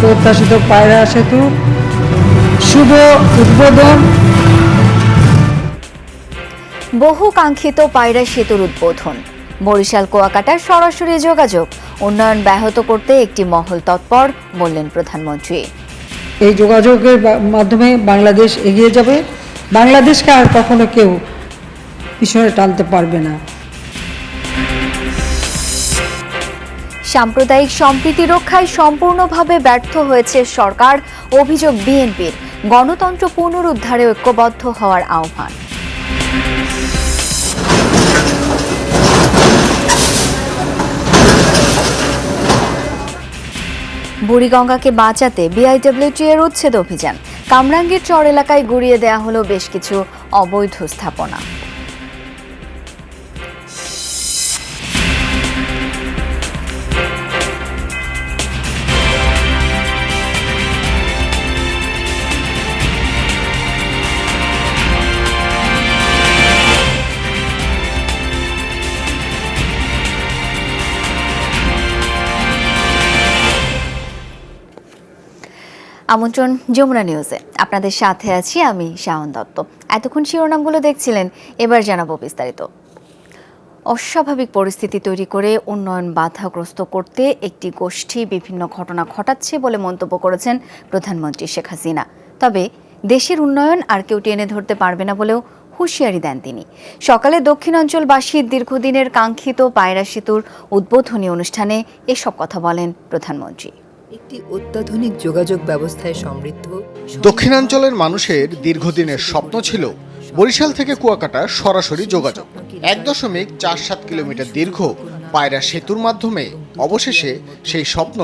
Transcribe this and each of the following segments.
প্রত্যাশিত পায়রা সেতু শুভ উদ্বোধন। বহু কাঙ্ক্ষিত পায়রা সেতুর উদ্বোধন। বরিশাল কুয়াকাটার সরাসরি যোগাযোগ উন্নয়ন ব্যাহত করতে একটি মহল তৎপর, বললেন প্রধানমন্ত্রী। এই যোগাযোগের মাধ্যমে বাংলাদেশ এগিয়ে যাবে, বাংলাদেশকে আর কখনো কেউ পিছনে টানতে পারবে না। সাম্প্রদায়িক সম্প্রীতি রক্ষায় সম্পূর্ণভাবে ব্যর্থ হয়েছে সরকার, অভিযোগ বিএনপির। গণতন্ত্র পুনরুদ্ধারে ঐক্যবদ্ধ হওয়ার আহ্বান। বুড়িগঙ্গাকে বাঁচাতে বিআইডব্লিউটি এর উচ্ছেদ অভিযান। কামরাঙ্গীর চর এলাকায় গুড়িয়ে দেয়া হলো বেশ কিছু অবৈধ স্থাপনা। আমন্ত্রণ যমুনা নিউজে, আপনাদের সাথে আছি আমি শাওন দত্ত। এতক্ষণ শিরোনামগুলো দেখছিলেন, এবার জানাবো বিস্তারিত। অস্বাভাবিক পরিস্থিতি তৈরি করে উন্নয়ন বাধাগ্রস্ত করতে একটি গোষ্ঠী বিভিন্ন ঘটনা ঘটাচ্ছে বলে মন্তব্য করেছেন প্রধানমন্ত্রী শেখ হাসিনা। তবে দেশের উন্নয়ন আর কেউ টেনে ধরতে পারবে না বলেও হুঁশিয়ারি দেন তিনি। সকালে দক্ষিণাঞ্চলবাসীর দীর্ঘদিনের কাঙ্ক্ষিত পায়রা সেতুর উদ্বোধনী অনুষ্ঠানে এসব কথা বলেন প্রধানমন্ত্রী। একটি অত্যাধুনিক যোগাযোগ ব্যবস্থায় সমৃদ্ধ দক্ষিণাঞ্চলের মানুষের দীর্ঘদিনের স্বপ্ন ছিল বরিশাল থেকে কুয়াকাটা সরাসরি যোগাযোগ। 1.47 কিলোমিটার দীর্ঘ পায়রা সেতুর মাধ্যমে অবশেষে সেই স্বপ্ন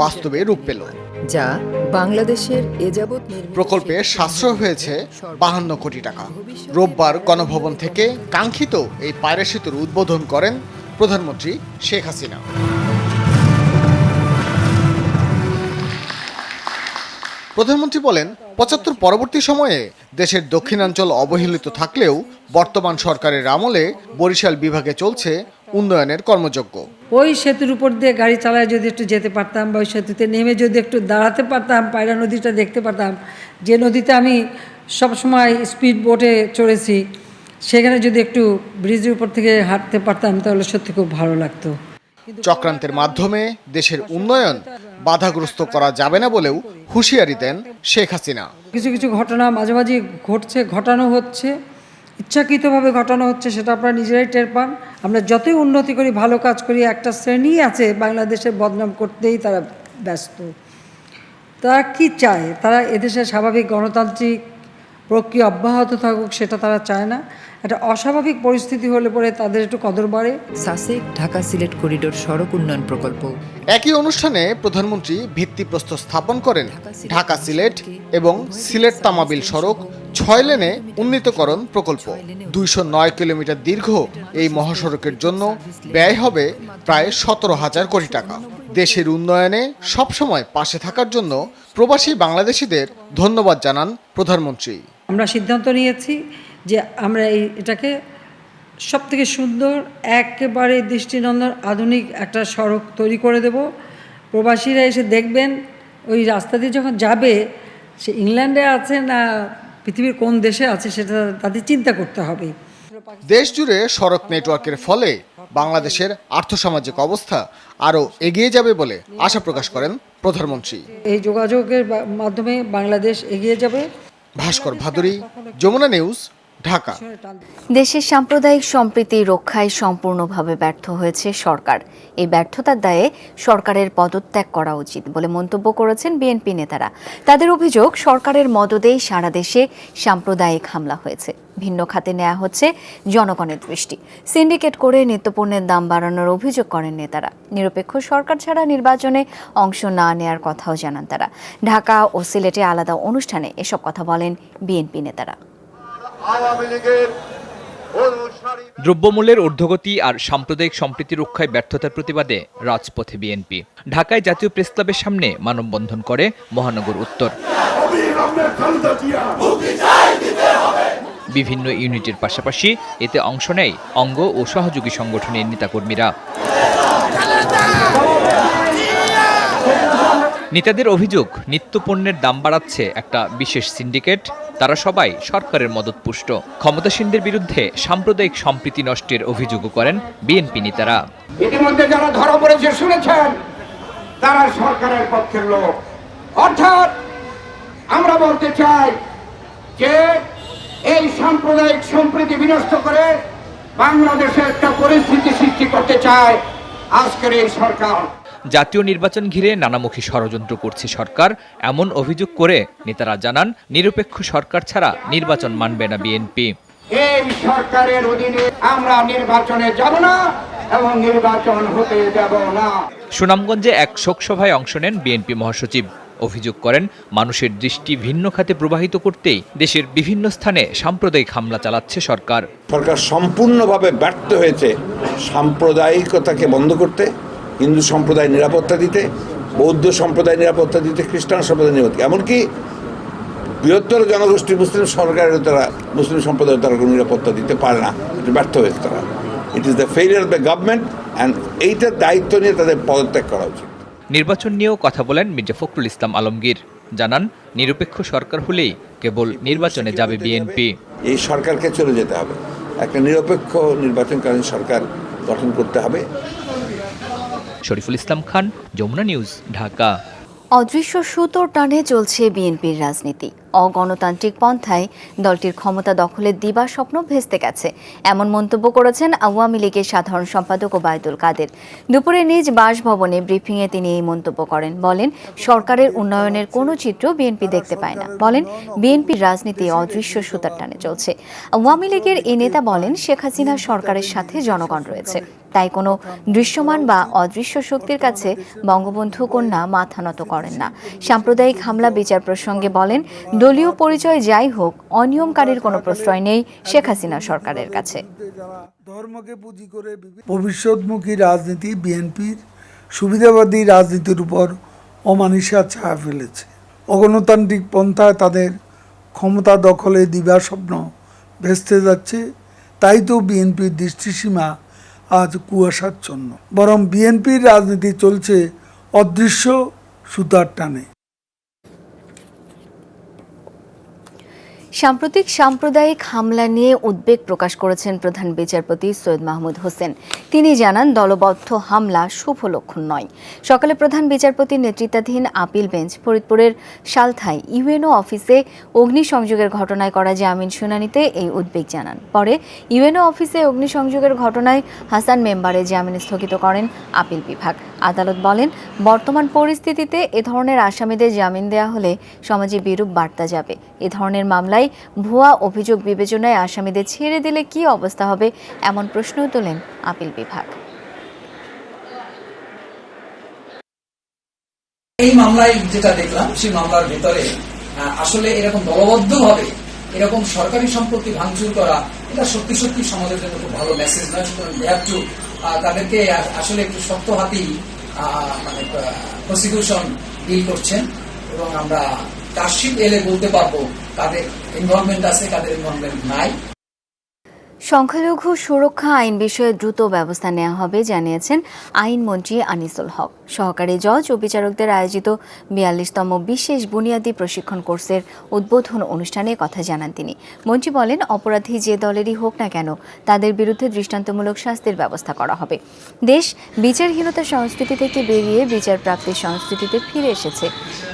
বাস্তবে রূপ পেল, যা বাংলাদেশের এযাবৎ প্রকল্পে সাশ্রয় হয়েছে 52 কোটি টাকা। রোববার গণভবন থেকে কাঙ্ক্ষিত এই পায়রা সেতুর উদ্বোধন করেন প্রধানমন্ত্রী শেখ হাসিনা। প্রধানমন্ত্রী বলেন, 75 পরবর্তী সময়ে দেশের দক্ষিণাঞ্চল অবহেলিত থাকলেও বর্তমান সরকারের আমলে বরিশাল বিভাগে চলছে উন্নয়নের কর্মযজ্ঞ। ওই সেতুর উপর দিয়ে গাড়ি চালায় যদি একটু যেতে পারতাম, বা ওই সেতুতে নেমে যদি একটু দাঁড়াতে পারতাম, পায়রা নদীটা দেখতে পারতাম, যে নদীতে আমি সবসময় স্পিড বোটে চড়েছি, সেখানে যদি একটু ব্রিজের উপর থেকে হাঁটতে পারতাম তাহলে সত্যি খুব ভালো লাগতো। চক্রান্তের মাধ্যমে দেশের উন্নয়ন বাধাগ্রস্ত করা যাবে না বলেও হুঁশিয়ারি দেন শেখ হাসিনা। কিছু কিছু ঘটনা মাঝে মাঝে ঘটছে, ঘটানো হচ্ছে, ইচ্ছাকৃতভাবে ঘটানো হচ্ছে, সেটা আপনারা নিজেরাই টের পান। আমরা যতই উন্নতি করি, ভালো কাজ করি, একটা শ্রেণী আছে বাংলাদেশের বদনাম করতেই তারা ব্যস্ত। তারা কি চায়? তারা এদেশের স্বাভাবিক গণতান্ত্রিক প্রক্রিয়া অব্যাহত থাকুক, সেটা তারা চায় না। একটা অস্বাভাবিক পরিস্থিতি হলে পরে তাদের একটু কদর বাড়ে। সাসেক ঢাকা সিলেট করিডোর সড়ক উন্নয়ন প্রকল্প। একই অনুষ্ঠানে প্রধানমন্ত্রী ভিত্তিপ্রস্তর স্থাপন করেন ঢাকা সিলেট এবং সিলেট তামাবিল সড়ক 6 লেনে উন্নীতকরণ প্রকল্প। 209 কিলোমিটার দীর্ঘ এই মহাসড়কের জন্য ব্যয় হবে প্রায় 17,000 কোটি টাকা। দেশের উন্নয়নে সবসময় পাশে থাকার জন্য প্রবাসী বাংলাদেশিদের ধন্যবাদ জানান প্রধানমন্ত্রী। আমরা সিদ্ধান্ত নিয়েছি যে আমরা এটাকে সবথেকে সুন্দর, একেবারে দৃষ্টিনন্দন আধুনিক একটা সড়ক তৈরি করে দেব। প্রবাসীরা এসে দেখবেন, ওই রাস্তা দিয়ে যখন যাবে, সে ইংল্যান্ডে আছে না পৃথিবীর কোন দেশে আছে সেটা তাদের চিন্তা করতে হবে। দেশ জুড়ে সড়ক নেটওয়ার্কের ফলে বাংলাদেশের আর্থসামাজিক অবস্থা আরও এগিয়ে যাবে বলে আশা প্রকাশ করেন প্রধানমন্ত্রী। এই যোগাযোগের মাধ্যমে বাংলাদেশ এগিয়ে যাবে। ভাস্কর ভাদুরী, যমুনা নিউজ, ঢাকা। দেশের সাম্প্রদায়িক সম্প্রীতি রক্ষায় সম্পূর্ণভাবে ব্যর্থ হয়েছে সরকার। এই ব্যর্থতার দায়ে সরকারের পদত্যাগ করা উচিত বলে মন্তব্য করেছেন বিএনপি নেতারা। তাদের অভিযোগ, সরকারের মদদেই সারা দেশে সাম্প্রদায়িক হামলা হয়েছে। ভিন্ন খাতে নেওয়া হচ্ছে জনগণের দৃষ্টি। সিন্ডিকেট করে নিত্যপণ্যের দাম বাড়ানোর অভিযোগ করেন নেতারা। নিরপেক্ষ সরকার ছাড়া নির্বাচনে অংশ না নেয়ার কথাও জানান তারা। ঢাকা ও সিলেটে আলাদা অনুষ্ঠানে এসব কথা বলেন বিএনপি নেতারা। দ্রব্যমূল্যের ঊর্ধ্বগতি আর সাম্প্রদায়িক সম্প্রীতি রক্ষায় ব্যর্থতার প্রতিবাদে রাজপথে বিএনপি। ঢাকায় জাতীয় প্রেসক্লাবের সামনে মানববন্ধন করে মহানগর উত্তর। বিভিন্ন ইউনিটের পাশাপাশি এতে অংশ নেয় অঙ্গ ও সহযোগী সংগঠনের নেতাকর্মীরা। নেতাদের অভিযোগ, নিত্যপণ্যের দাম বাড়াচ্ছে একটা বিশেষ সিন্ডিকেট। তারা সবাই সরকারের মদতপুষ্ট। ক্ষমতাসীনদের বিরুদ্ধে সাম্প্রদায়িক সম্প্রীতি নষ্টের অভিযোগও করেন বিএনপি নেতারা। ইতিমধ্যে যারা ধরা পড়েছে শুনেছেন, তারা সরকারের পক্ষের লোক। অর্থাৎ আমরা বলতে চাই যে এই সাম্প্রদায়িক সম্প্রীতি বিনষ্ট করে বাংলাদেশে একটা পরিস্থিতি সৃষ্টি করতে চায় আজকের এই সরকার। জাতীয় নির্বাচন ঘিরে নানামুখী ষড়যন্ত্র করছে সরকার, এমন অভিযোগ করে নেতারা জানান, নিরপেক্ষ সরকার ছাড়া নির্বাচন মানবে না বিএনপি। এই সরকারের অধীনে আমরা নির্বাচনে যাব না এবং নির্বাচন হতে দেব না। সুনামগঞ্জে এক শোকসভায় অংশ নেন বিএনপি মহাসচিব। অভিযোগ করেন, মানুষের দৃষ্টি ভিন্ন খাতে প্রবাহিত করতেই দেশের বিভিন্ন স্থানে সাম্প্রদায়িক হামলা চালাচ্ছে সরকার। সরকার সম্পূর্ণভাবে ব্যর্থ হয়েছে সাম্প্রদায়িকতাকে বন্ধ করতে, হিন্দু সম্প্রদায় নিরাপত্তা দিতে, বৌদ্ধ সম্প্রদায় নিরাপত্তা দিতে, খ্রিস্টান সম্প্রদায় নিরাপত্তা, এমনকি বৃহত্তর জনগোষ্ঠী মুসলিম সরকারের তারা মুসলিম সম্প্রদায়ের তারা কোনো নিরাপত্তা দিতে পারে না। এটা ব্যর্থ হয়েছে তারা। It is the failure of the government and এইটার দায়িত্ব নিয়ে তাদের পদত্যাগ করা উচিত। নির্বাচন নিয়েও কথা বলেন মির্জা ফখরুল ইসলাম আলমগীর। জানান, নিরপেক্ষ সরকার হলেই কেবল নির্বাচনে যাবে বিএনপি। এই সরকারকে চলে যেতে হবে, একটা নিরপেক্ষ নির্বাচনকালীন সরকার গঠন করতে হবে। শরীফুল ইসলাম খান, যমুনা নিউজ, ঢাকা। অদৃশ্য সুতোর টানে চলছে বিএনপির রাজনীতি। অগণতান্ত্রিক পন্থায় দলটির ক্ষমতা দখলের দিবাস্বপ্ন ভেস্তে গেছে, এমন মন্তব্য করেছেন আওয়ামী লীগের সাধারণ সম্পাদক ওবায়দুল কাদের। দুপুরে নিজ বাসভবনে ব্রিফিংয়ে তিনি এই মন্তব্য করেন। বলেন, সরকারের উন্নয়নের কোনো চিত্র বিএনপি দেখতে পায় না। বলেন, বিএনপির রাজনীতি অদৃশ্য সুতার টানে চলছে। আওয়ামী লীগের এই নেতা বলেন, শেখ হাসিনা সরকারের সাথে জনগণ রয়েছে, তাই কোনো দৃশ্যমান বা অদৃশ্য শক্তির কাছে বঙ্গবন্ধু কন্যা মাথা নত করেন না। সাম্প্রদায়িক হামলা বিচার প্রসঙ্গে বলেন, দলীয় পরিচয় যাই হোক, অনিয়মকারীর কোনো প্রশ্রয় নেই শেখ হাসিনা সরকারের কাছে। ধর্মকে পুঁজি করে ভবিষ্যৎমুখী রাজনীতি বিএনপির সুবিধাবাদী রাজনীতির উপর অমানিসা ছায়া ফেলেছে। অগণতান্ত্রিক পন্থায় তাদের ক্ষমতা দখলে দিবাস্বপ্ন ভেস্তে যাচ্ছে। তাই তো বিএনপির দৃষ্টিসীমা আজ কুয়াশাচ্ছন্ন। বরং বিএনপির রাজনীতি চলছে অদৃশ্য সুতার টানে। সাম্প্রতিক সাম্প্রদায়িক হামলা নিয়ে উদ্বেগ প্রকাশ করেছেন প্রধান বিচারপতি সৈয়দ মাহমুদ হোসেন। তিনি জানান, দলবদ্ধ হামলা শুভ লক্ষণ নয়। সকালে প্রধান বিচারপতির নেতৃত্বাধীন আপিল বেঞ্চ ফরিদপুরের সালথায় ইউএনও অফিসে অগ্নিসংযোগের ঘটনায় করা জামিন শুনানিতে এই উদ্বেগ জানান। পরে ইউএনও অফিসে অগ্নিসংযোগের ঘটনায় হাসান মেম্বারের জামিন স্থগিত করেন আপিল বিভাগ। আদালত বলেন, বর্তমান পরিস্থিতিতে এ ধরনের আসামিদের জামিন দেয়া হলে সমাজে বিরূপ বার্তা যাবে। এ ধরনের মামলায় ভুয়া অভিযোগ বিবেচনায় আসামিদের ছেড়ে দিলে কি অবস্থা হবে, এমন প্রশ্ন তোলেন আপিল বিভাগ। এই মামলায় যেটা দেখলাম, সেই মামলার ভেতরে আসলে এরকম দলবদ্ধভাবে এরকম সরকারি সম্পত্তি ভাঙচুর করা, এটা সত্যি সত্যি সমাজের জন্য খুব ভালো মেসেজ নয়। সুতরাং তাদেরকে আসলে একটু শক্ত হাতেই মানে প্রসিকিউশন ডিল করছেন এবং আমরা চার্জশিট এলে বলতে পারবো কাদের ইনভলভমেন্ট আছে, কাদের ইনভলভমেন্ট নাই। সংখ্যালঘু সুরক্ষা আইন বিষয়ে দ্রুত ব্যবস্থা নেওয়া হবে জানিয়েছেন আইনমন্ত্রী আনিসুল হক। সহকারী জজ ও বিচারকদের আয়োজিত ৪২তম বিশেষ বুনিয়াদী প্রশিক্ষণ কোর্সের উদ্বোধন অনুষ্ঠানে কথা জানান তিনি। মন্ত্রী বলেন, অপরাধী যে দলেরই হোক না কেন, তাদের বিরুদ্ধে দৃষ্টান্তমূলক শাস্তির ব্যবস্থা করা হবে। দেশ বিচারহীনতার সংস্কৃতি থেকে বেরিয়ে বিচার প্রাপ্তির সংস্কৃতিতে ফিরে এসেছে।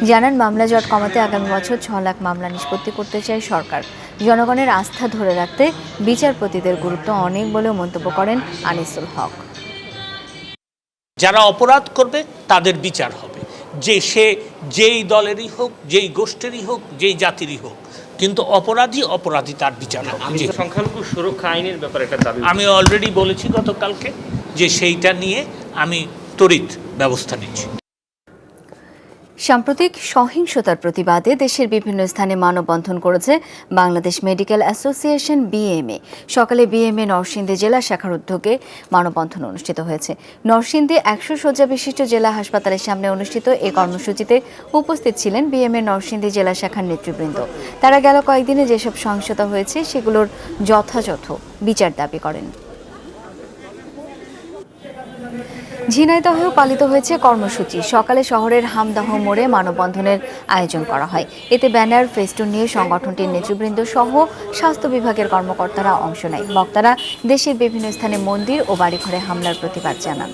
জানান, মামলা জট কমাতে আগামী বছর ৬ লাখ মামলা নিষ্পত্তি করতে চায় সরকার। জনগণের আস্থা ধরে রাখতে বিচারপতিদের গুরুত্ব অনেক বলেও মন্তব্য করেন আনিসুল হক। যারা অপরাধ করবে তাদের বিচার হবে, যে সে যেই দলেরই হোক, যেই গোষ্ঠীরই হোক, যেই জাতিরই হোক, কিন্তু অপরাধী তার বিচার হবে। সংখ্যালঘু সুরক্ষা আইনের ব্যাপারে একটা দাবি আমি অলরেডি বলেছি গতকালকে যে সেইটা নিয়ে আমি ত্বরিত ব্যবস্থা নিচ্ছি। সাম্প্রতিক সহিংসতার প্রতিবাদে দেশের বিভিন্ন স্থানে মানববন্ধন করেছে বাংলাদেশ মেডিকেল অ্যাসোসিয়েশন বিএমএ। সকালে বিএমএ নরসিংদী জেলা শাখার উদ্যোগে মানববন্ধন অনুষ্ঠিত হয়েছে। নরসিংদী ১০০ শয্যা বিশিষ্ট জেলা হাসপাতালের সামনে অনুষ্ঠিত এই কর্মসূচিতে উপস্থিত ছিলেন বিএমএ নরসিংদী জেলা শাখার নেতৃবৃন্দ। তারা গেল কয়েকদিনে যেসব সহিংসতা হয়েছে সেগুলোর যথাযথ বিচার দাবি করেন। ঝিনাইদহেও পালিত হয়েছে কর্মসূচি। সকালে শহরের হামদহ মোড়ে মানববন্ধনের আয়োজন করা হয়। এতে ব্যানার, ফেস্টুন নিয়ে সংগঠনটির নেতৃবৃন্দ সহ স্বাস্থ্য বিভাগের কর্মকর্তারা অংশ নেয়। বক্তারা দেশের বিভিন্ন স্থানে মন্দির ও বাড়িঘরে হামলার প্রতিবাদ জানান।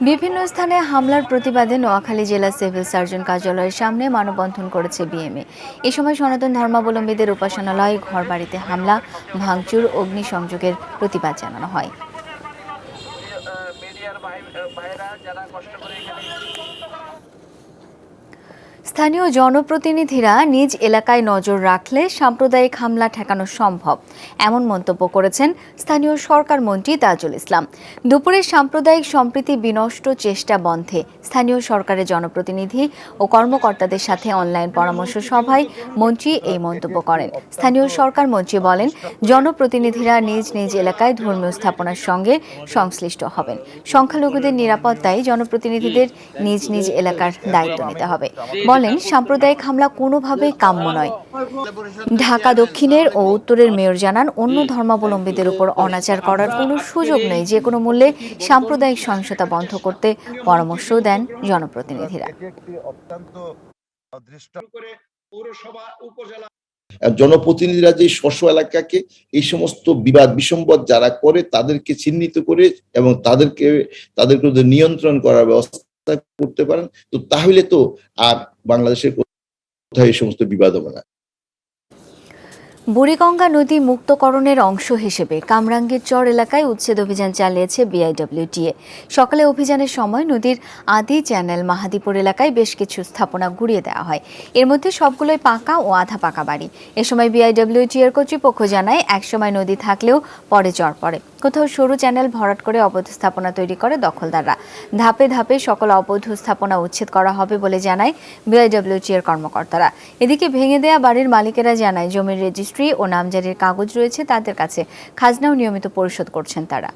বিভিন্ন স্থানে হামলার প্রতিবাদে নোয়াখালী জেলা সিভিল সার্জন কার্যালয়ের সামনে মানববন্ধন করেছে বিএমএ। এ সময় সনাতন ধর্মাবলম্বীদের উপাসনালয়, ঘরবাড়িতে হামলা, ভাঙচুর, অগ্নিসংযোগের প্রতিবাদ জানানো হয়। স্থানীয় জনপ্রতিনিধিরা নিজ এলাকায় নজর রাখলে সাম্প্রদায়িক হামলা ঠেকানো সম্ভব, এমন মন্তব্য করেছেন স্থানীয় সরকার মন্ত্রী তাজুল ইসলাম। দুপুরে সাম্প্রদায়িক সম্প্রীতি বিনষ্ট চেষ্টা বন্ধে স্থানীয় সরকারের জনপ্রতিনিধি ও কর্মকর্তাদের সাথে অনলাইন পরামর্শ সভায় মন্ত্রী এই মন্তব্য করেন। স্থানীয় সরকার মন্ত্রী বলেন, জনপ্রতিনিধিরা নিজ নিজ এলাকায় ধর্মীয় স্থাপনার সঙ্গে সংশ্লিষ্ট হবেন। সংখ্যালঘুদের নিরাপত্তায় জনপ্রতিনিধিদের নিজ নিজ এলাকার দায়িত্ব নিতে হবে। বলেন, সাম্প্রদায়িক হামলা কোনোভাবেই কাম্য নয়। ঢাকা দক্ষিণের ও উত্তরের মেয়র জানান, অন্য ধর্মাবলম্বীদের উপর অনাচার করার কোনো সুযোগ নেই। যে কোনো মূল্যে সাম্প্রদায়িক সহিংসতা বন্ধ করতে পরামর্শ দেন জনপ্রতিনিধিরা। জনপ্রতিনিধিরা যে স্ব এলাকাকে এই সমস্ত বিবাদ বিসম্বাদ যারা করে তাদেরকে চিহ্নিত করে এবং তাদেরকে নিয়ন্ত্রণ করার ব্যবস্থা করতে পারেন, তো তাহলে তো আর বাংলাদেশের কোথাও এই সমস্ত বিবাদ হবে না। বুড়িগঙ্গা নদী মুক্তকরণের অংশ হিসেবে কামরাঙ্গীর চর এলাকায় উচ্ছেদ অভিযান চালিয়েছে বিআইডব্লিউটিএ। সকালে অভিযানের সময় নদীর আদি চ্যানেল মাহাদীপুর এলাকায় বেশ কিছু স্থাপনা গুড়িয়ে দেওয়া হয়। এর মধ্যে সবগুলোই পাকা ও আধা পাকা বাড়ি। এ সময় বিআইডব্লিউটিএর কর্তৃপক্ষ জানায়, একসময় নদী থাকলেও পরে চর পড়ে। কোথাও সরু চ্যানেল ভরাট করে অবৈধ স্থাপনা তৈরি করে দখলদাররা। ধাপে ধাপে সকল অবৈধ স্থাপনা উচ্ছেদ করা হবে বলে জানায় বিআইডব্লিউটিএর কর্মকর্তারা। এদিকে ভেঙে দেয়া বাড়ির মালিকেরা জানায়, জমির রেজিস্ট্রি ও নামজারির কাগজ রয়েছে তাদের কাছে, খাজনাও নিয়মিত পরিশোধ করছেন তারা।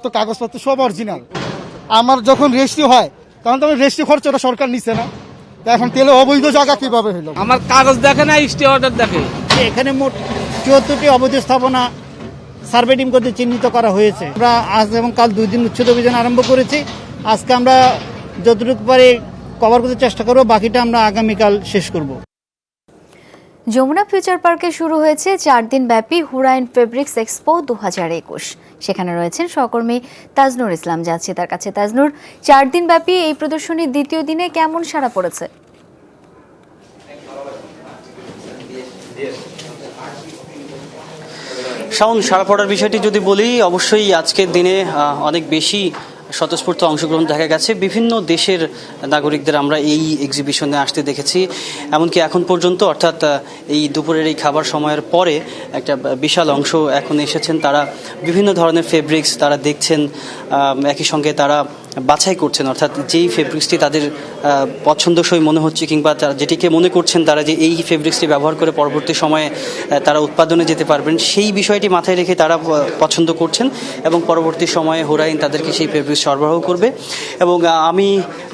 তো কাগজপত্র সব অরিজিনাল। আমার যখন রেজিস্ট্রি হয় তখন তো রেজিস্ট্রি খরচটা সরকার নিচ্ছে না, এখন তেলে অবৈধ জায়গা কিভাবে হলো? আমার কাগজ দেখে না, স্টে অর্ডার দেখে। এখানে মোট 74টি অবৈধ স্থাপনা সার্ভে টিম করতে চিহ্নিত করা হয়েছে। আমরা আজ এবং কাল 2 দিন উচ্ছেদ অভিযান আরম্ভ করেছি। আজকে আমরা যতটুকু পারি কভার করতে চেষ্টা করব, বাকিটা আমরা আগামীকাল শেষ করব। যমুনা ফিউচার পার্কে শুরু হয়েছে 4 দিন ব্যাপী হুরাইন ফেব্রিক্স এক্সপো 2021। সেখানে রয়েছেন সহকর্মী তাজনুর ইসলাম। যাচ্ছে তার কাছে। তাজনুর, 4 দিন ব্যাপী এই প্রদর্শনীর দ্বিতীয় দিনে কেমন সাড়া পড়েছে? শাওন, সাড়া পড়ার বিষয়টি যদি বলি, অবশ্যই আজকের দিনে অনেক বেশি স্বতঃস্ফূর্ত অংশগ্রহণ দেখা গেছে। বিভিন্ন দেশের নাগরিকদের আমরা এই এক্সিবিশনে আসতে দেখেছি। এমনকি এখন পর্যন্ত, অর্থাৎ এই দুপুরের এই খাবার সময়ের পরে একটা বিশাল অংশ এখন এসেছেন। তারা বিভিন্ন ধরনের ফেব্রিক্স তারা দেখছেন, একই সঙ্গে তারা বাছাই করছেন, অর্থাৎ যেই ফেব্রিক্সটি তাদের পছন্দসই মনে হচ্ছে কিংবা যেটিকে মনে করছেন তারা যে এই ফেব্রিক্সটি ব্যবহার করে পরবর্তী সময়ে তারা উৎপাদনে যেতে পারবেন, সেই বিষয়টি মাথায় রেখে তারা পছন্দ করছেন এবং পরবর্তী সময়ে হুরাইন তাদেরকে সেই ফেব্রিক্স সরবরাহ করবে। এবং আমি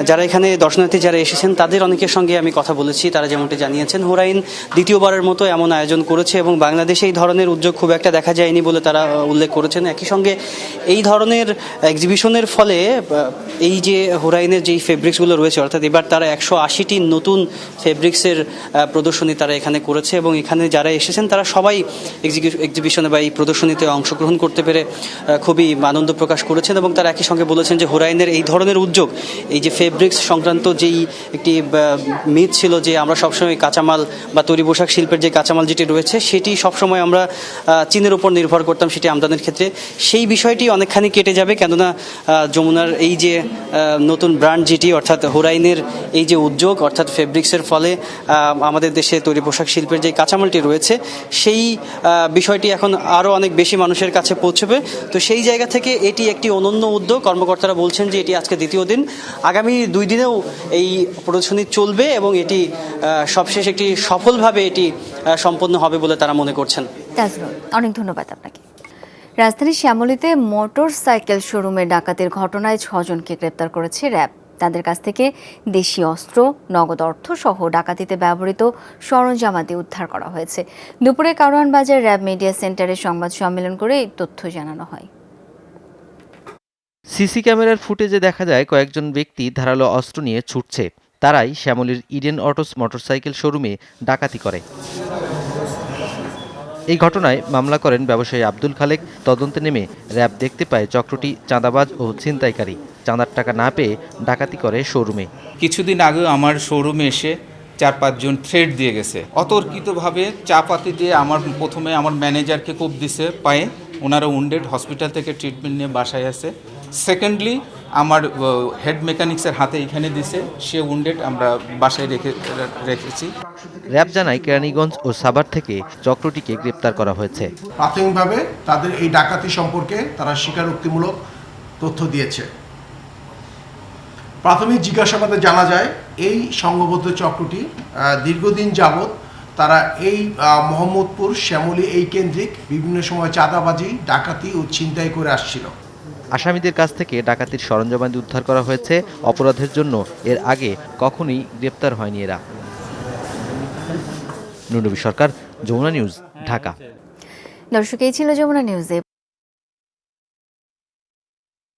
যারা এখানে দর্শনার্থী যারা এসেছেন তাদের অনেকের সঙ্গে আমি কথা বলেছি। তারা যেমনটি জানিয়েছেন, হুরাইন দ্বিতীয়বারের মতো এমন আয়োজন করেছে এবং বাংলাদেশে এই ধরনের উদ্যোগ খুব একটা দেখা যায়নি বলে তারা উল্লেখ করেছেন। একই সঙ্গে এই ধরনের এক্সিবিশনের ফলে এই যে হুরাইনের যেই ফেব্রিক্সগুলো রয়েছে, অর্থাৎ এবার তারা 180টি নতুন ফেব্রিক্সের প্রদর্শনী তারা এখানে করেছে এবং এখানে যারা এসেছেন তারা সবাই এক্সিবিশনে বা এই প্রদর্শনীতে অংশগ্রহণ করতে পেরে খুবই আনন্দ প্রকাশ করেছেন। এবং তারা একই সঙ্গে বলেছেন যে হুরাইনের এই ধরনের উদ্যোগ, এই যে ফেব্রিক্স সংক্রান্ত যেই একটি মিথ ছিল যে আমরা সবসময় কাঁচামাল বা তৈরি পোশাক শিল্পের যে কাঁচামাল যেটি রয়েছে সেটি সবসময় আমরা চীনের উপর নির্ভর করতাম সেটি আমদানির ক্ষেত্রে, সেই বিষয়টি অনেকখানি কেটে যাবে। কেননা যমুনার এই যে নতুন ব্র্যান্ড যেটি, অর্থাৎ হুরাইনের এই যে উদ্যোগ, অর্থাৎ ফেব্রিক্সের ফলে আমাদের দেশে তৈরি পোশাক শিল্পের যে কাঁচামালটি রয়েছে সেই বিষয়টি এখন আরও অনেক বেশি মানুষের কাছে পৌঁছবে। তো সেই জায়গা থেকে এটি একটি অনন্য উদ্যোগ। কর্মকর্তারা বলছেন যে এটি আজকে দ্বিতীয় দিন, আগামী 2 দিনেও এই প্রদর্শনী চলবে এবং এটি সবশেষ একটি সফলভাবে এটি সম্পন্ন হবে বলে তারা মনে করছেন। অনেক ধন্যবাদ আপনাকে। রাজধানীর শ্যামলীতে মোটর সাইকেল শোরুমে ডাকাতির ঘটনায় 6 জনকে গ্রেপ্তার করেছে র্যাব। তাদের কাছ থেকে দেশীয় অস্ত্র, নগদ অর্থ সহ ডাকাতিতে ব্যবহৃত সরঞ্জামাদি উদ্ধার করা হয়েছে। দুপুরে কারওয়ান বাজার র্যাব মিডিয়া সেন্টারে সংবাদ সম্মেলন করে এই তথ্য জানানো হয়। সিসি ক্যামেরার ফুটেজে দেখা যায় কয়েকজন ব্যক্তি ধারালো অস্ত্র নিয়ে ছুটছে। তারাই শ্যামলীর ইডেন অটোস মোটরসাইকেল শোরুমে ডাকাতি করে। এই ঘটনায় মামলা করেন ব্যবসায়ী আব্দুল খালেক। তদন্তে নেমে র্যাব দেখতে পায় চক্রটি চাঁদাবাজ ও ছিনতাইকারী। চাঁদার টাকা না পেয়ে ডাকাতি করে শোরুমে। কিছুদিন আগেও আমার শোরুমে এসে 4-5 জন থ্রেট দিয়ে গেছে। অতর্কিতভাবে চাপাতি দিয়ে প্রথমে আমার ম্যানেজারকে কোপ দিছে পায়ে, ওনারা উন্ডেড, হসপিটাল থেকে ট্রিটমেন্ট নিয়ে বাসায় আছে। সেকেন্ডলি আমার হেড মেকানিক্সের হাতে এখানে দিছে, সে উন্ডেড, আমরা বাসায় রেখেছি। র্যাব জানায় কেরানীগঞ্জ ও সাভার থেকে চক্রটিকে গ্রেপ্তার করা হয়েছে। প্রাথমিকভাবে তাদের এই ডাকাতি সম্পর্কে তারা স্বীকারোক্তিমূলক তথ্য দিয়েছে। প্রাথমিক জিজ্ঞাসাবাদে জানা যায় এই সংঘবদ্ধ চক্রটি দীর্ঘদিন যাবৎ তারা এই মোহাম্মদপুর শ্যামলী এই কেন্দ্রিক বিভিন্ন সময় চাঁদাবাজি, ডাকাতি ও ছিনতাই করে আসছিল। আসামিদের কাছ থেকে ডাকাতির সরঞ্জামাদি উদ্ধার করা হয়েছে। অপরাধের জন্য এর আগে কখনোই গ্রেপ্তার হয়নি এরা। নুরনবী সরকার, যমুনা নিউজ, ঢাকা। দর্শক, এই ছিল যমুনা নিউজে।